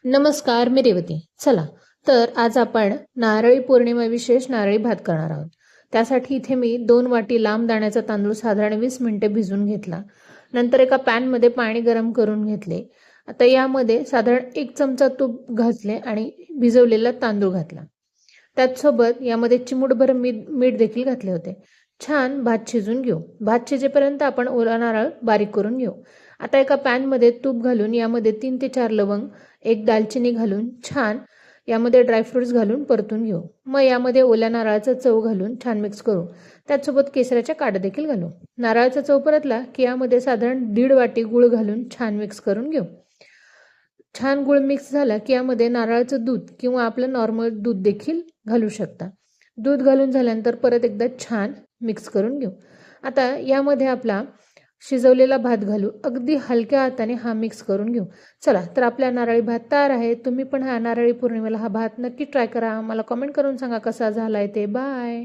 नमस्कार, मी रेवती. चला, तर आज आपण नारळी पौर्णिमा विशेष नारळी भात करणार आहोत. त्यासाठी इथे मी 2 वाटी लांब दाण्याचा तांदूळ साधारण 20 मिनिटे भिजवून घेतला. नंतर एका पॅनमध्ये पाणी गरम करून घेतले. आता यामध्ये साधारण 1 चमचा तूप घातले आणि भिजवलेला तांदूळ घातला. त्याचसोबत यामध्ये चिमूटभर मीठ देखील घातले होते. छान भात शिजून घेऊ. भात शिजेपर्यंत आपण ओला नारळ बारीक करून घेऊ. आता एका पॅनमध्ये तूप घालून यामध्ये 3 ते 4 लवंग, एक दालचिनी घालून छान यामध्ये ड्रायफ्रुट्स घालून परतून घेऊ. मग यामध्ये ओल्या नारळाचा चव घालून छान मिक्स करू. त्याचसोबत केसराच्या काड्या देखील घालू. नारळाचा चव परतला की यामध्ये साधारण 1.5 वाटी गूळ घालून छान मिक्स करून घेऊ. छान गूळ मिक्स झाला की यामध्ये नारळाचं दूध किंवा आपलं नॉर्मल दूध देखील घालू शकता. दूध घालून झाल्यानंतर परत एकदा छान मिक्स करून घेऊ. आता यामध्ये आपला शिजवलेला भात घालू. अगदी हलक्या हाताने हा मिक्स करून घेऊ. चला, तर आपला नारळी भात तयार आहे. तुम्ही पण हा नारळी पौर्णिमेला हा भात नक्की ट्राय करा. मला कमेंट करून सांगा कसा झालाय ते. बाय.